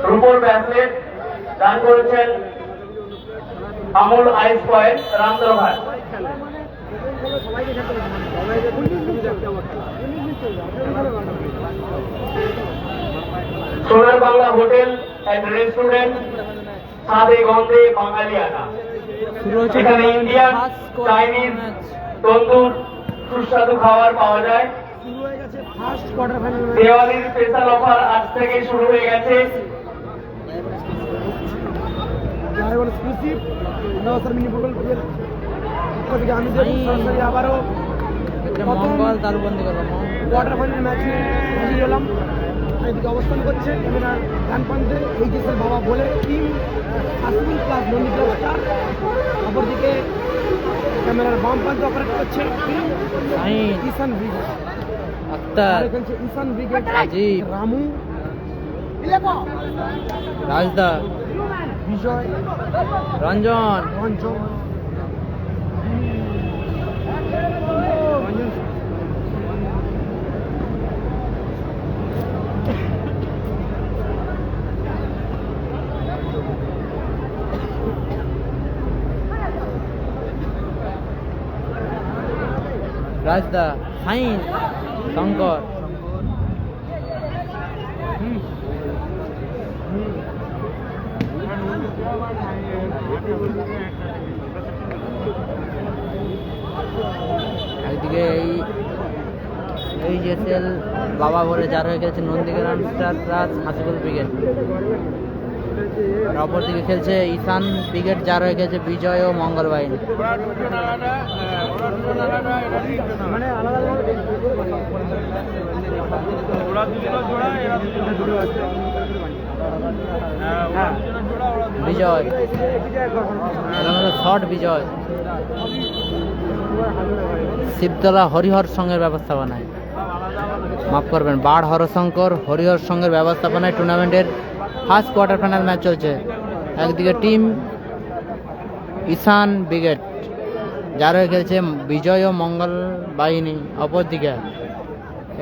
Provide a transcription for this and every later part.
রূপোর ব্যাসলেট দান করেছেন আমুল আইস পয়েন্ট রামদরঘাট। সোনার বাংলা হোটেল এন্ড রেস্টুরেন্ট স্বাদে গন্ধে বাঙালিয়ানা। এখানে ইন্ডিয়ান, চাইনিজ, তন্দুর সুস্বাদু খাবার পাওয়া যায়। দেওয়ালির স্পেশাল অফার আজ থেকে শুরু হয়ে গেছে। আবারও কোয়ার্টার ফাইনাল ম্যাচ নিয়ে এলাম। এদিকে অবস্থান করছে ক্যামেরার ডান প্রান্তে এইচএসএল বাবা বলে টিম আসমিন প্লাস নন্দী প্লাস স্টার। অপরদিকে ক্যামেরার বাম প্রান্তে অপারেট করছে team Ishan brigade, Akhtar, Ishan brigade, Rajib, Ramu, রাজদা, বিজয়, রঞ্জন, রঞ্জন, রাজদা, সাইন, শঙ্কর, একদিকে এই জেসেল বাবা বলে যার হয়ে গেছে Nandigram star plus Hasibul brigade. আর অপরদিকে খেলছে ঈশান ব্রিগেড যার হয়ে গেছে বিজয় ও মঙ্গল বাহিনী। বিজয় শট, বিজয় শিবতলা হরিহর সঙ্গের ব্যবস্থাপনায়, মাফ করবেন, বাড় হরশঙ্কর হরিহর সঙ্গের ব্যবস্থাপনায় টুর্নামেন্টের ফার্স্ট কোয়ার্টার ফাইনাল ম্যাচ চলছে। একদিকে টিম ঈশান ব্রিগেড যার হয়ে খেলছে বিজয় ও মঙ্গল বাহিনী। অপরদিকে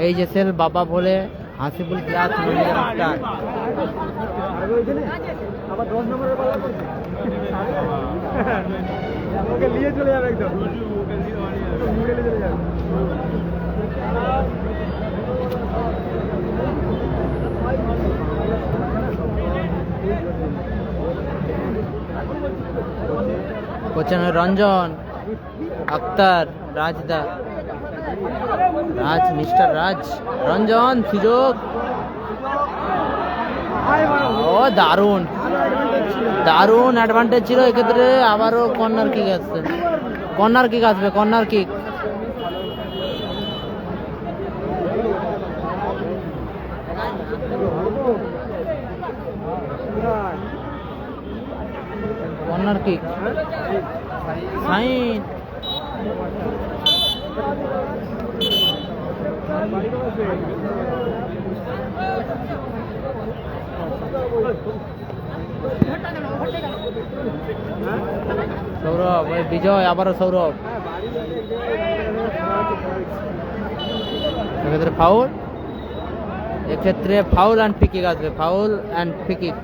এই যে সেল বাবা বলে হাসিবুল প্লাস নন্দীগ্রাম স্টার। কোচেন রঞ্জন, আক্তার, রাজদা, রাজ, মিস্টার রাজ, রঞ্জন, সুযোগ, ও দারুণ দারুণ অ্যাডভান্টেজ ছিল এক্ষেত্রে। আবারও কর্নার কিক আসছে, কর্নার কিক আসবে, corner kick. Corner kick, Sain, Sourav, Bijoy, আবারও সৌরভ। এক্ষেত্রে ফাউল, এক্ষেত্রে ফাউল অ্যান্ড ফ্রি কিক আসবে, foul and free kick,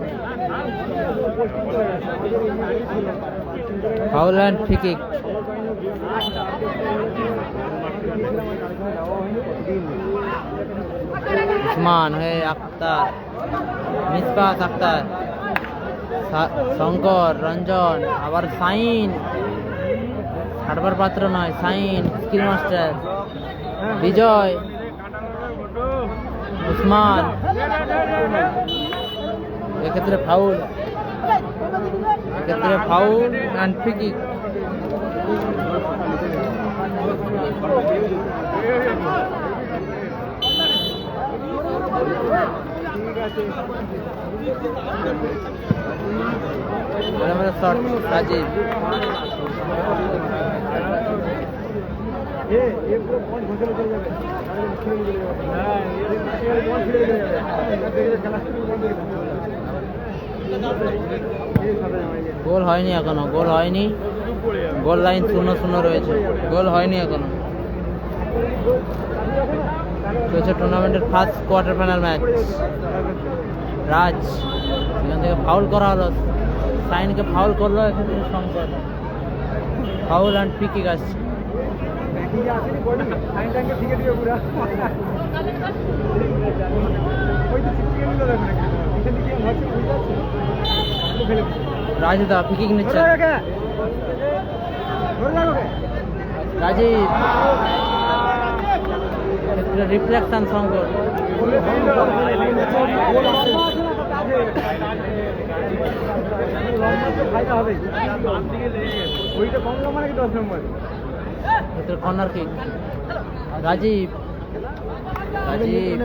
foul and free kick. Usman হয়ে আক্তার, মিসবাহ আক্তার, শঙ্কর, রঞ্জন, আবার সাইন, ছাড়বার পাত্র নয়, সাইন, স্কিল মাস্টার, বিজয়, উসমান। এক্ষেত্রে ফাউল, এক্ষেত্রে foul and free kick. Rajib, goal হয়নি এখনো, গোল হয়নি, গোল লাইন 0-0 রয়েছে, গোল হয়নি এখনো। চলছে টুর্নামেন্টের ফার্স্ট কোয়ার্টার ফাইনাল ম্যাচ। রাজ এখান থেকে ফাউল করা হলো, সাইনকে ফাউল করলো, এখানে শঙ্কর ফাউল অ্যান্ড পিকিং আসছে। রাজদা পিকিং নিচ্ছে, Rajiv reflection Shankar, corner kick, Rajiv Rajiv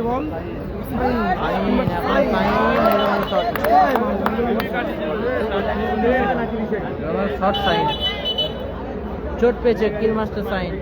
short সাইন, চোট পেয়েছে কিল মাস্টার সাইন।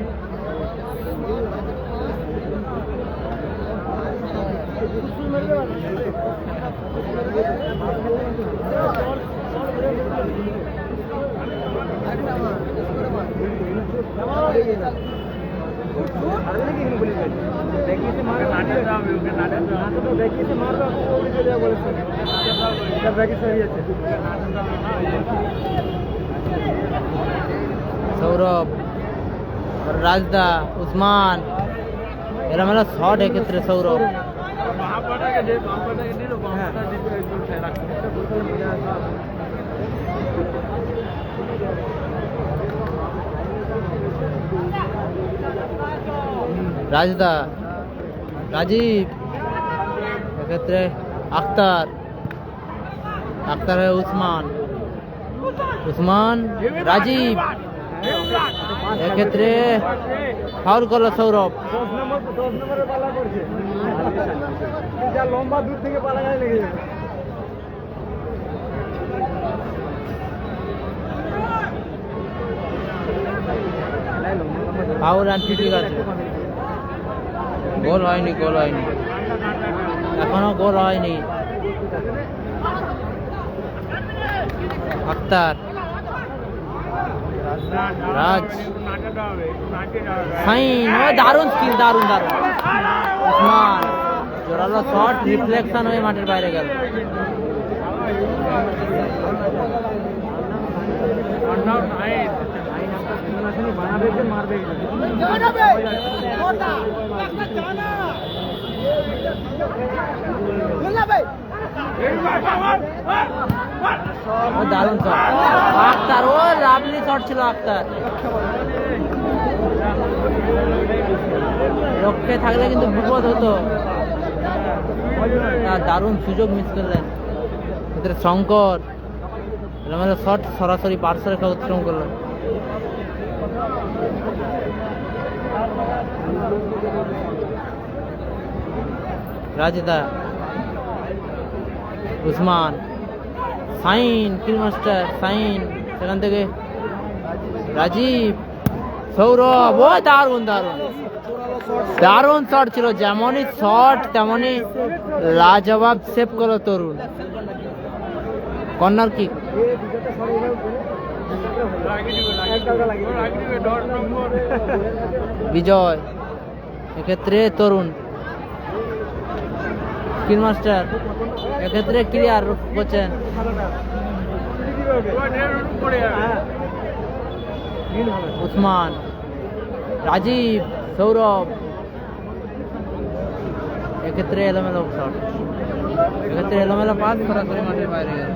সৌরভ, রাজদা, উসমান, এরা মেলা শট এক্ষেত্রে সৌরভ। রাজদা, রাজীব, এক্ষেত্রে আখতার, আখতার উসমান, উসমান, রাজীব, এক্ষেত্রে ফাউল করলো সৌরভ। লম্বা দূর থেকে পালা গায়ে লেগে যাবে। ফাউল অ্যান্ড ফ্রি আছে, গোল হয়নি, গোল হয়নি, এখনো গোল হয়নি। আখতার, রাজ, ফাইন, দারুণ স্কিল, দারুণ দারুণ। উসমান জোরালো শট, রিফ্লেকশন হয়ে মাঠের বাইরে গেল। দারুণ শট আখতার, ও লাভলি শট ছিল আখতার। রক্ষে থাকলে কিন্তু বিপদ হতো, দারুণ সুযোগ মিস করলেন। এদের শঙ্কর শট সরাসরি পার্শ্ব রেখা অতিক্রম করলো। রাজদা, উসমান, সাইন, কিল মাস্টার সাইন, সেখান থেকে রাজীব, সৌরভ, ও দারুণ দারুণ দারুণ শট ছিল, যেমনই শট তেমনই লাজবাব সেভ করলো তরুণ। কর্নার কিক, বিজয়, এক্ষেত্রে তরুণ, কিল মাস্টার, এক্ষেত্রে ক্লিয়ার করছেন। উসমান, রাজীব, সৌরভ, এক্ষেত্রে এলোমেলো শট, এক্ষেত্রে এলোমেলো পাস, সরাসরি মাঠের বাইরে গেল।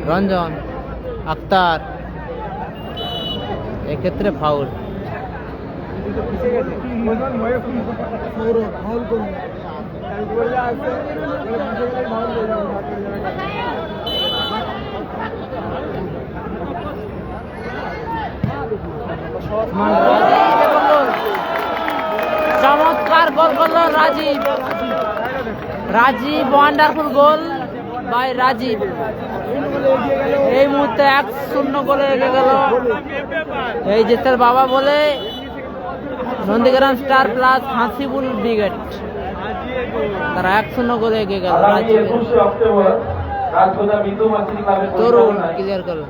রঞ্জন, আখতার, এক্ষেত্রে ফাউল। চমৎকার গোল করলো Rajiv, Rajiv, wonderful goal by Rajiv. এই মুহূর্তে 1-0 গোলে এগিয়ে গেল এই জেতের বাবা বলে Nandigram star plus Hasibul brigade, তারা 1-0 গোলে এগিয়ে গেল। তরুণ ক্লিয়ার করলো।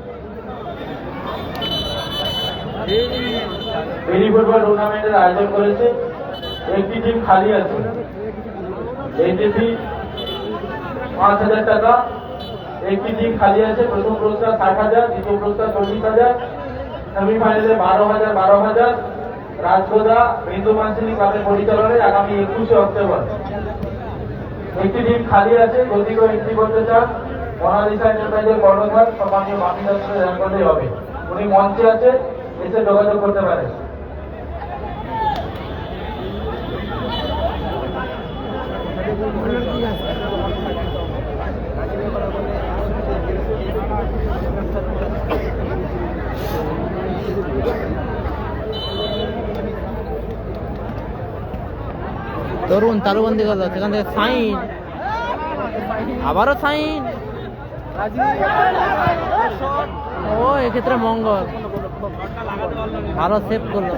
মিনি ফুটবল টুর্নামেন্টের আয়োজন করেছে। একটি টিম খালি আছে। এনটিপি 5,000 টাকা। একটি টিম খালি আছে। প্রথম পুরস্কার 60,000, দ্বিতীয় পুরস্কার 40,000, সেমিফাইনালে 12,000 12,000। রাজগোদা বিন্দু মানসিনী ক্লাবের পরিচালনায় আগামী 21শে অক্টোবর। একটি টিম খালি আছে। যদি কেউ এন্ট্রি করতে চান, মোনালিসা এন্টারপ্রাইজের কর্ণধার সম্মানীয় বাপি দাসকে জানান করলেই হবে। উনি মঞ্চে আছে, এসে যোগাযোগ করতে পারে। তরুণ তালুবন্দি গেল, সেখান থেকে সাইন, আবারও সাইন। ও এক্ষেত্রে মঙ্গল ভালো সেভ করলো।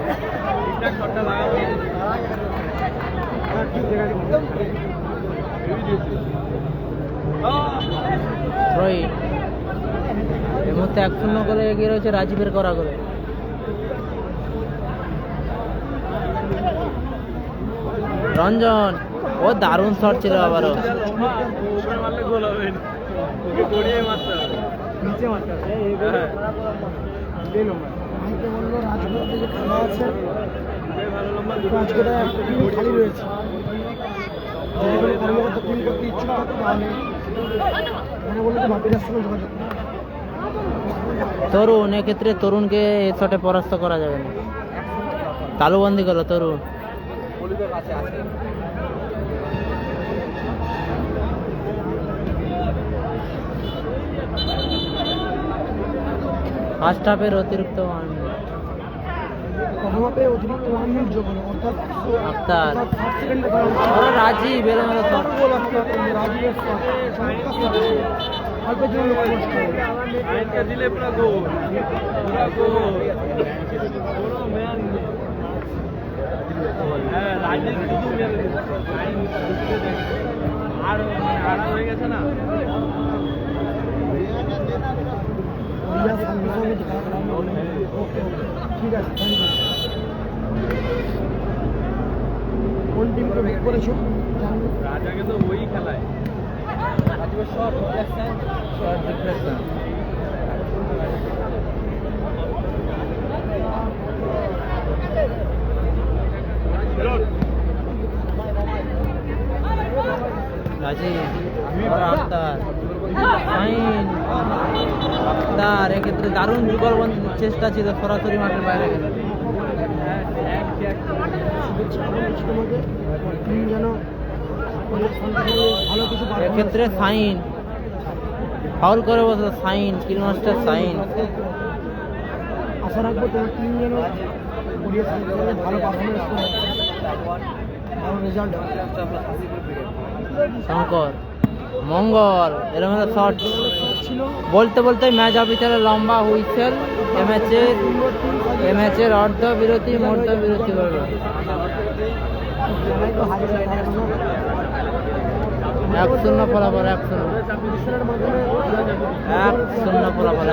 রোহিত এই মুহূর্তে 1-0 করে এগিয়ে রয়েছে রাজীবের করা করে। রঞ্জন, ও দারুণ শট ছিল আবারও। খালি রয়েছে। কর্মকর্তা টিম করতে ইচ্ছুক থাকে তাহলে বললো যে বাপিদার সঙ্গে যোগাযোগ। তরুণ এক্ষেত্রে তরুণকে এই শটে পরাস্ত করা যাবে না। তালুবন্দি করলো তরুণ। ফার্স্ট হাফের অতিরিক্ত 1 মিনিট। প্রথম হাফে অতিরিক্ত 1 মিনিট যোগ হলো, অর্থাৎ আফতার, 60 সেকেন্ডে খেলা হলো। রাজীব এলোমেলো শট। গোল আফতার, রাজীবের শট, চমৎকার শট ছিল। অল্পের জন্য লক্ষ্য নষ্ট হলো। রিয়াজ সঙ্গে সঙ্গে খেলা খেলা হলো। ওকে, ঠিক আছে, থ্যাংক ইউ। কোন টিমকে বের করেছো? রাজাকে তো ওই খেলায় রাজীবের shot deflection, shot deflection. Rajib, Aftar, fine, Aftar এক্ষেত্রে দারুণ যুগল চেষ্টা ছিল, সরাসরি মাঠের বাইরে গেল। টিম যেন ভালো কিছু এক্ষেত্রে সাইন ফাউল করে বসলো, সাইন কিলমাস্টার সাইন। আশা রাখবো তোমার টিম যেন ভালো পারফরমেন্স করে, ভালো রেজাল্ট হয়। শঙ্কর, মঙ্গল এলোমেলো শট। ছিল বলতে বলতে ম্যাচ অফিসারে লম্বা হুইসেল। এ ম্যাচের অর্ধ বিরতি মধ্য বিরতি করবে। 1-0 ফলাফল, 1-0 ফলাফল,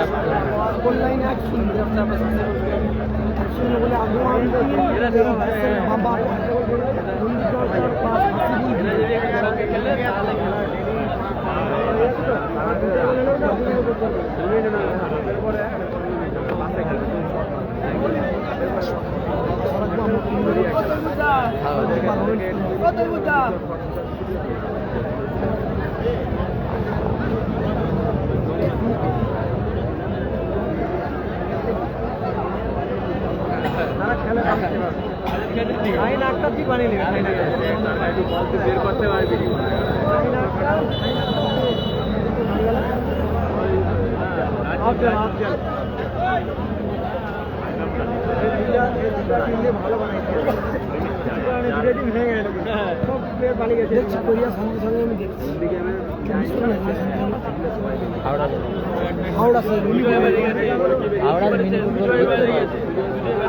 হাওড়া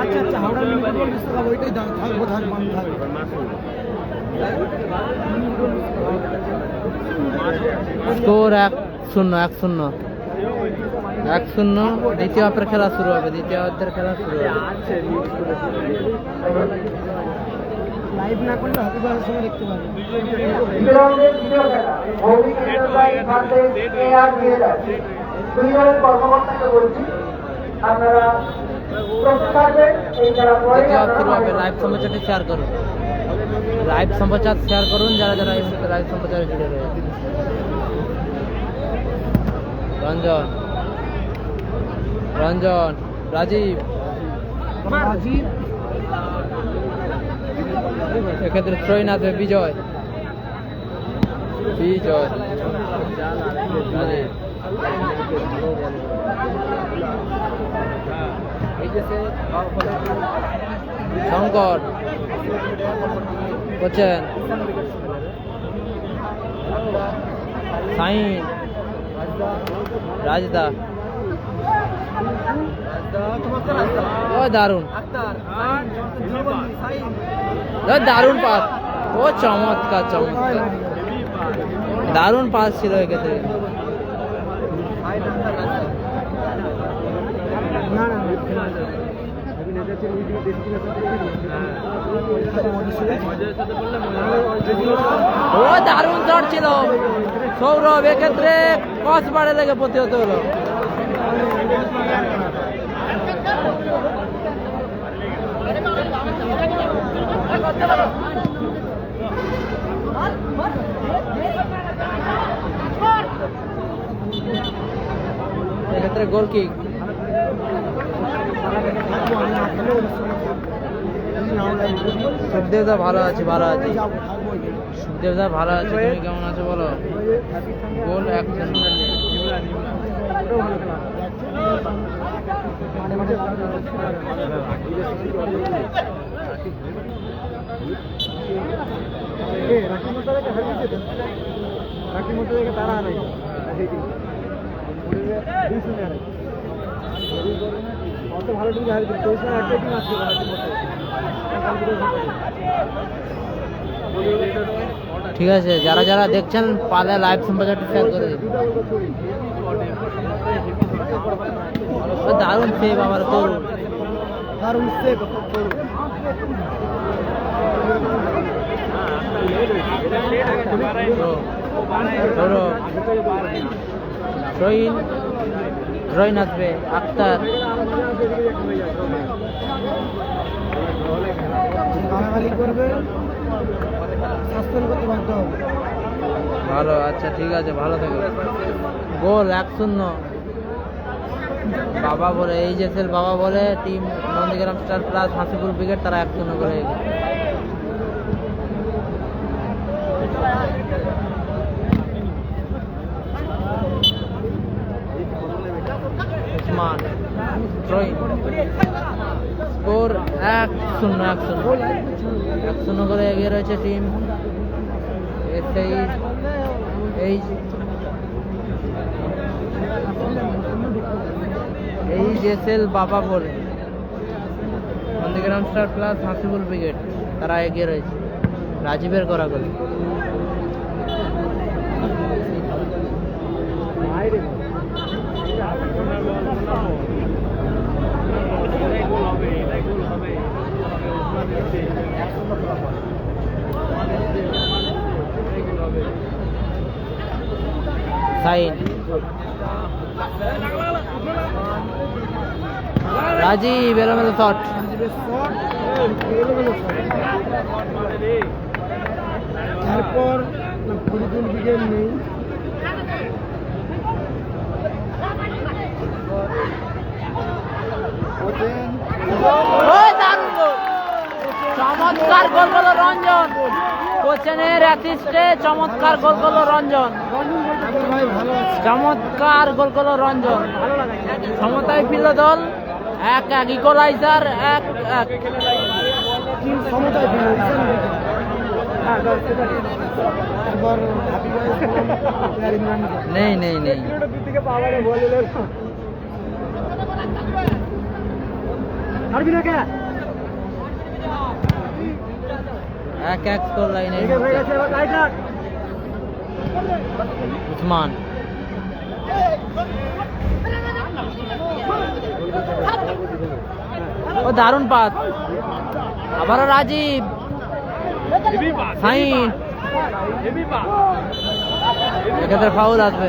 আচ্ছা আচ্ছা হাওড়া মিনি ফুটবল বিশ্বকাপ ওইটাই থাকবো থাকবে স্কোর 1-0। 1-0 দ্বিতীয় হাফের খেলা শুরু হবে, দ্বিতীয় অর্ধের খেলা শুরু হবে। লাইভ না করলে হকি বাসের সময় দেখতে পাবে। কর্মকর্তাকে বলছি আপনারা দ্বিতীয় হাফ শুরু হবে। লাইভ সম্প্রচারটি শেয়ার করুন, লাইভ সম্প্রচার শেয়ার করুন যারা যারা এই মুহূর্তে লাইভ সম্প্রচারে জুড়ে রয়েছে। রঞ্জন, রঞ্জন, রাজীব, রাজীব এক্ষেত্রে থ্রোইন আসবে বিজয়, বিজয়, রাজীব, শঙ্কর কোচেন, সাইন, রাজদা, ও দারুণ, দারুণ পাস, ও চমৎকার চমৎকার, দারুণ পাস ছিল এক্ষেত্রে। না না ও দারুণ শট ছিল সৌরভ, এক্ষেত্রে কস বাড়ে লেগে প্রতিহত হলো। এক্ষেত্রে গোল কিক, সুখদেবদা ভালো আছে, ভালো আছে, সুখদেবদা ভালো আছে, তুমি কেমন আছো বলো। গোল 1-0। ঠিক আছে, যারা যারা দেখছেন পালে লাইভ সম্প্রচারটি শেয়ার করে দিন। দারুণ সেভ আবার করুন, দারুণ সেভ রহিন, রহিন আসবে, আক্তার, গালাগালি করবে, সাসপেন্ড করতে বাধ্য হবে। ভালো, আচ্ছা ঠিক আছে, ভালো থাকবে। গোল 1-0 বাবা বলে, এই যে বাবা বলে team Nandigram star plus Hasipur brigade, তারা 1-0 করে এগিয়ে। উসমান, থ্রোইন, স্কোর 1-0 করে এগিয়ে রয়েছে টিম এই জেসেল বাবা বলে Nandigram star plus Hasibul brigade, তারা এগিয়ে রয়েছে। রাজীবের করা গোল। সাইন, রাজীব, এলোমেলো শট, তারপর ফরিদুল ব্রিগেড নেই, চমৎকার গোল করলো রঞ্জন, কোচেনের অ্যাসিস্টে চমৎকার গোল করলো রঞ্জন, ভাই ভালো আছে। চমৎকার গোল করলো রঞ্জন। সমতায় ফিরল দল, 1-1 ইকুয়ালাইজার, 1-1 টিম সমতায় ফিরে এবার হ্যাপি বয়েজ প্লেয়ার ইমরান নেই নেই নেই। পারবি না কে 1-1 স্কোর লাইনে উসমান, ও দারুণ পাস, আবারও রাজীব, সাইন, এক্ষেত্রে ফাউল আসবে।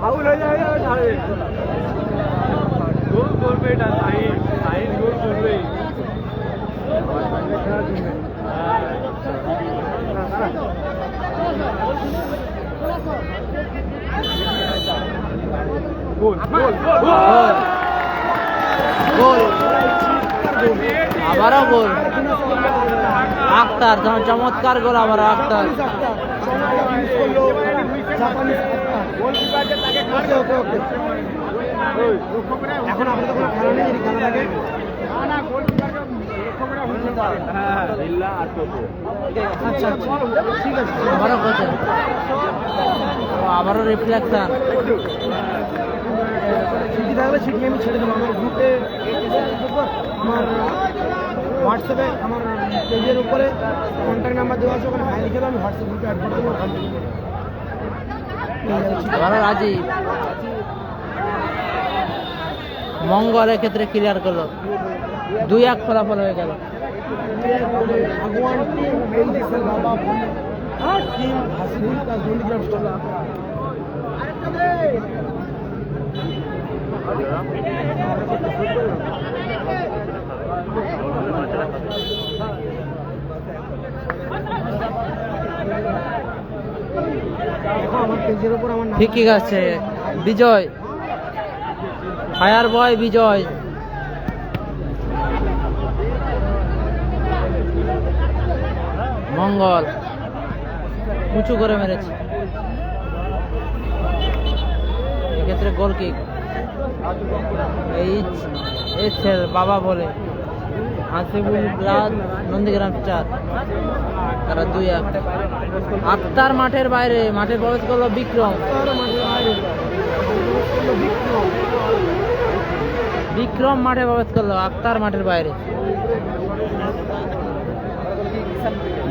ফাউল হয়ে যাবে, ছাড়বে গোল করবে, এটা সাইন, সাইন গোল করবে। গোল, আবারও গোল, আক্তার, চমৎকার গোল আবারও আক্তার। এখন আমাদের কোনো খেলা নেই, যদি খেলা থাকে আচ্ছা আচ্ছা ঠিক আছে। আবারও কোচের, আবারও রিফ্লেকশন। ছুটি থাকলে ছুটি আমি ছেড়ে দেবো। আমার গ্রুপে, আমার হোয়াটসঅ্যাপে, আমার পেজের উপরে কন্ট্যাক্ট নাম্বার দেওয়া আছে, ওখানে হাই লিখে দেবো, আমি হোয়াটসঅ্যাপ গ্রুপে অ্যাড করে দেবো। ওখান থেকে আবারও রাজীব, মঙ্গল এক্ষেত্রে ক্লিয়ার করলো, 2-1 ফলাফল হয়ে গেল। ভগবান টিম এই দেশের বাবা team Hasibul plus Nandigram star. আমার পেজের উপর আমার নাম ঠিক আছে, বিজয়, ফায়ার বয় বিজয়, মঙ্গল উঁচু করে মেরেছে, এক্ষেত্রে গোল কিক। এই ছেলে বাবা বলে হাসিবুল প্লাস নন্দীগ্রাম স্টার, তারা 2-1। আক্তার মাঠের বাইরে, মাঠে প্রবেশ করলো বিক্রম, বিক্রম মাঠে প্রবেশ করলো, আক্তার মাঠের বাইরে।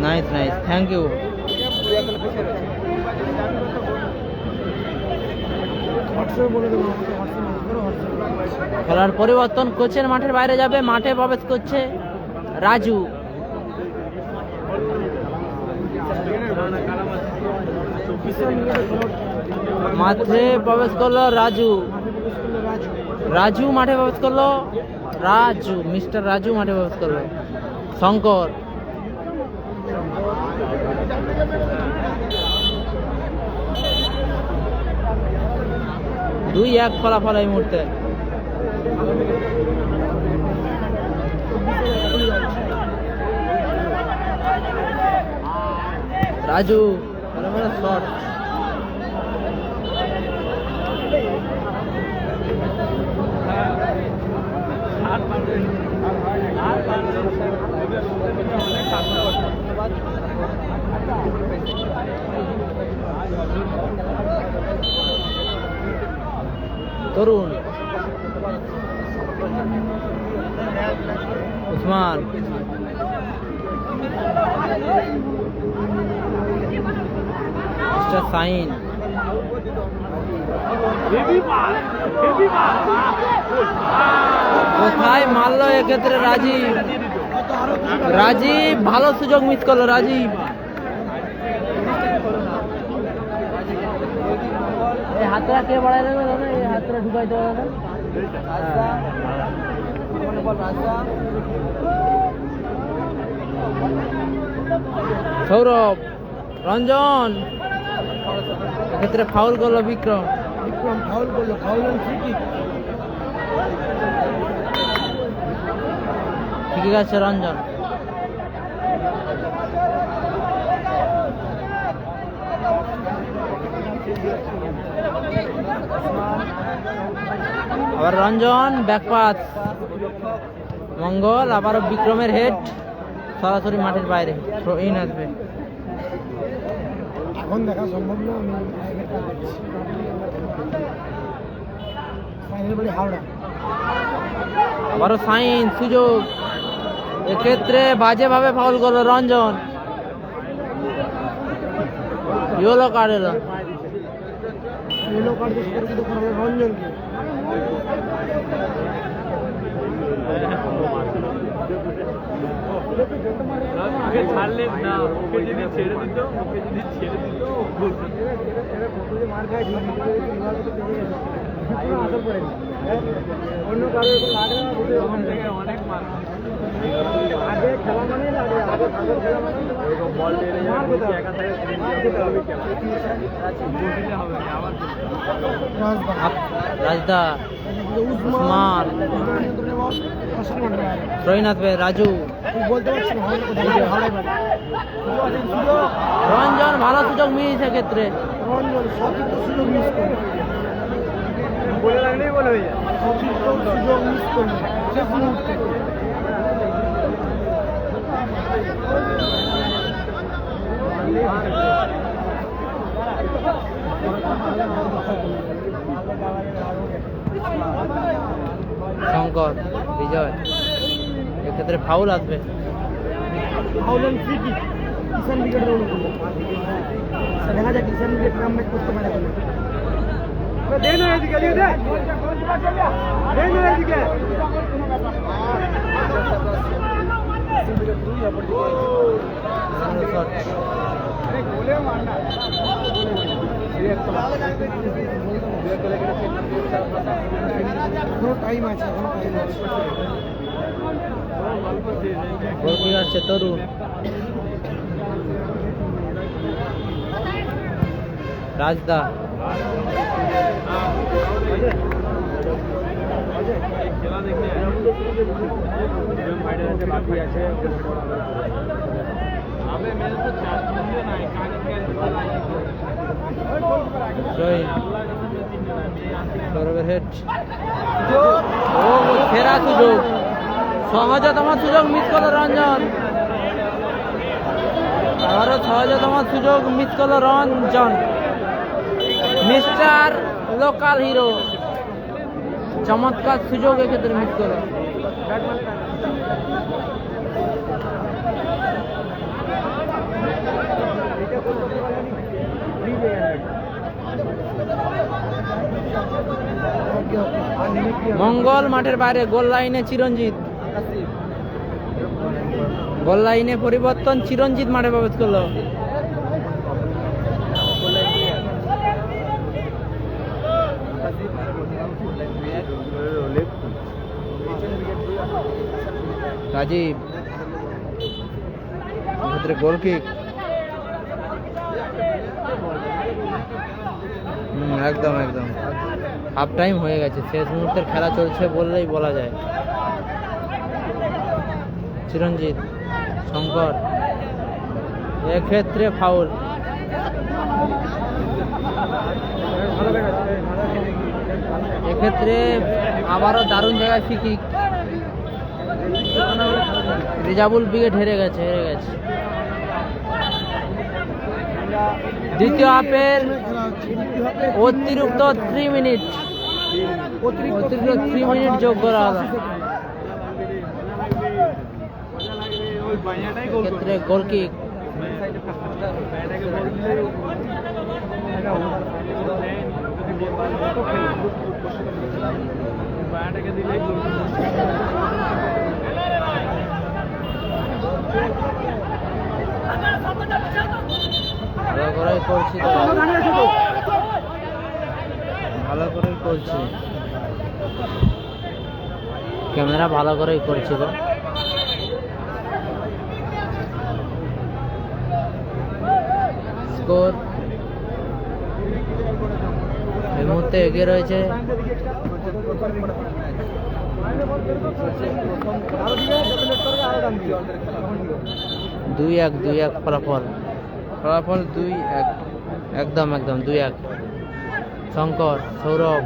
Nice nice, thank you. খেলার পরিবর্তন, কোচের মাঠের বাইরে যাবে, মাঠে প্রবেশ করছে রাজু। মাঠে প্রবেশ করলো রাজু, রাজু মাঠে প্রবেশ করলো, রাজু, মিস্টার রাজু মাঠে প্রবেশ করলো। শঙ্কর, দুই এক ফলাফল এই মুহূর্তে। রাজু শট, তরুণ, উসমান, মিস্টার সাইন, কোথায় মারলো এক্ষেত্রে রাজীব, রাজীব ভালো সুযোগ মিস করলো রাজীব। এই হাতটা কে বাড়াই দেবে দাদা, এই হাতটা ঢুকাইতে হবে না। সৌরভ, রঞ্জন, এক্ষেত্রে ফাউল করলো বিক্রম, বিক্রম ফাউল করলো, ফাউল ফ্রি কিক। ঠিক আছে রঞ্জন। আবার রঞ্জন ব্যাকপাস, মঙ্গল, আবারও বিক্রমের হেড, সরাসরি মাঠের বাইরে, থ্রো ইন আসবে। এখন দেখা সম্ভব না, আমি ফাইনাল বলি হাওড়া। আবারও সাইন, সুযোগ, এক্ষেত্রে বাজেভাবে ফাউল করলো রঞ্জন, ইয়েলো কার্ড এলো। ইয়েলো কার্ড বেশ পরিচিত করা হবে রঞ্জনকে। ছাড়লে না, ওকে যদি ছেড়ে দিত, মার খায় আসর পড়েনি, অন্য কারো লাগে না, অনেক মার আগে খেলা মানে লাগে, আগে খেলা মানে বল মার খেতে হবে। রাজদা, উসমান, রয়নাথ ভাই, রাজু, বলতে পারছি না রঞ্জন ভালো সুযোগ মিলেছে ক্ষেত্রে। রঞ্জন সতীর্থ সুযোগ মিস করে, বলে রাখলেই বলে হয়ে যায়, সতীর্থ সুযোগ মিস করবে শেষ মুহূর্তে। শঙ্কর, বিজয়, এক্ষেত্রে ফাউল আসবে। ফাউলেন ফ্রি কিক, কিষান উইকেটের অনুকূল। দেখা যাক কিষান উইকেট কামব্যাক করতে পারে কিনা। দেন এদিকে, দেন এদিকে। এখনো টাইম আছে, গোলকিপার আছে তরুণ। রাজদা, খেলা দেখে বাকি আছে সৌরভের হেড, ও সেরা সুযোগ, সহজতম সুযোগ মিস করলো রঞ্জন। আবারও সহজতম সুযোগ মিস করলো রঞ্জন। মিস্টার লোকাল হিরো চমৎকার সুযোগ এক্ষেত্রে মিস করলো। মঙ্গল মাঠের বাইরে, গোল লাইনে চিরঞ্জিত, গোল লাইনে পরিবর্তন, চিরঞ্জিত মাঠে প্রবেশ করলো। রাজীব, এক্ষেত্রে গোল কিক। একদম একদম হাফ টাইম হয়ে গেছে, শেষ মুহূর্তের খেলা চলছে বললেই বলা যায়। চিরঞ্জিত, শঙ্কর, এক্ষেত্রে ফাউল। এক্ষেত্রে আবারও দারুণ জায়গায় ফ্রি কিক। রিজাবুল উইকেট হেরে গেছে। দ্বিতীয় হাফের অতিরিক্ত 3 মিনিট যোগ করা হলো। ক্ষেত্রে গোল কিক। ভালো করেই করছি তো, ভালো করেই করছি, ক্যামেরা ভালো করেই করছি তো। স্কোর এই মুহূর্তে এগিয়ে রয়েছে 2-1 ফলাফল 2-1, একদম 2-1। শঙ্কর, সৌরভ,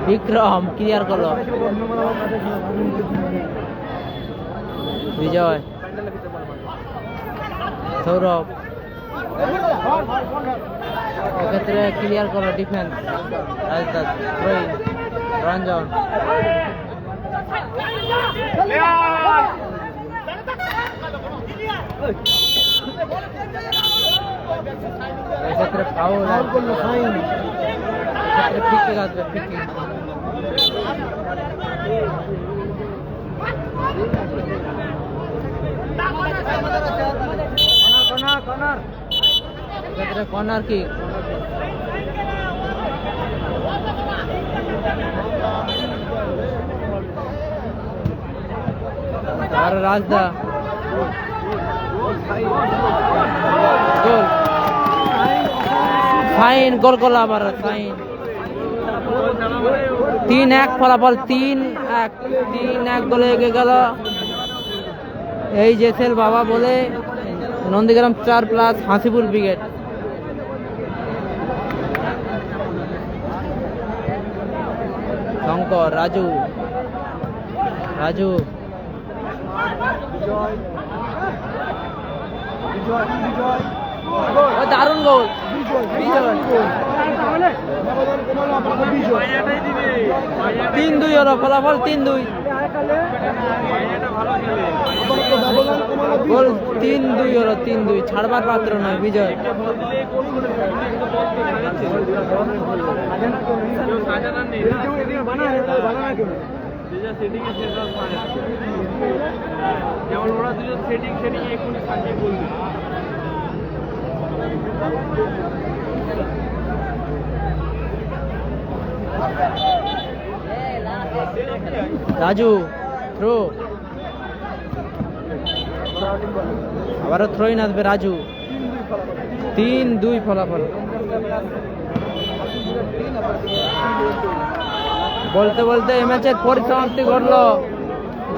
বিক্রম ক্লিয়ার করলো। বিজয়, সৌরভ, এক্ষেত্রে ক্লিয়ার করলো ডিফেন্স। রাজদাস, রঞ্জন, এক্ষেত্রে ফাউল ফাউল করলো, ফাইন। এক্ষেত্রে ফ্রি আসবে, ফ্রি এক্ষেত্রে কর্নার কিক। আর রাজদা গোল, ফাইন, গোল করলো আবার ফাইন। 3-1 ফলাফল, 3-1 গোলে এগিয়ে গেল এই জেসেল বাবা বলে নন্দীগ্রাম 4+ হাসিপুর ব্রিগেড। শঙ্কর, রাজু ও দারুণ গোল, বিজয়। 3-2 হলো ফলাফল, 3-2 গোল, 3-2 হলো, 3-2 ছাড়বার পাত্র নয় বিজয়। যেমন ওরা দুজন সেটিং এক্ষুনি সাজিয়ে বলবে। রাজু থ্রো, আবারও থ্রোইন আসবে রাজু। 3-2 ফলাফল। বলতে বলতে এই ম্যাচের পরিসমাপ্তি ঘটলো,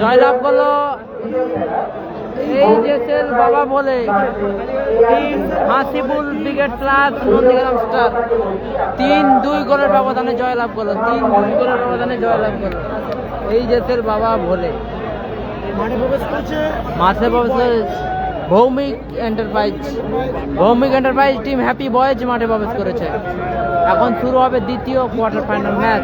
জয়লাভ করলো এই জেসেল বাবা বলে হাসিপুর ব্রিগেড ক্লাব নন্দীগ্রাম স্টার। 3-2 গোলের ব্যবধানে জয়লাভ করলো, 3-2 গোলের ব্যবধানে জয়লাভ করলো এই জেসেল বাবা বলে। মাঠে প্রবেশ করেছে মাঠে প্রবেশ Bhowmik enterprise team happy boys মাঠে প্রবেশ করেছে। এখন শুরু হবে দ্বিতীয় কোয়ার্টার ফাইনাল ম্যাচ।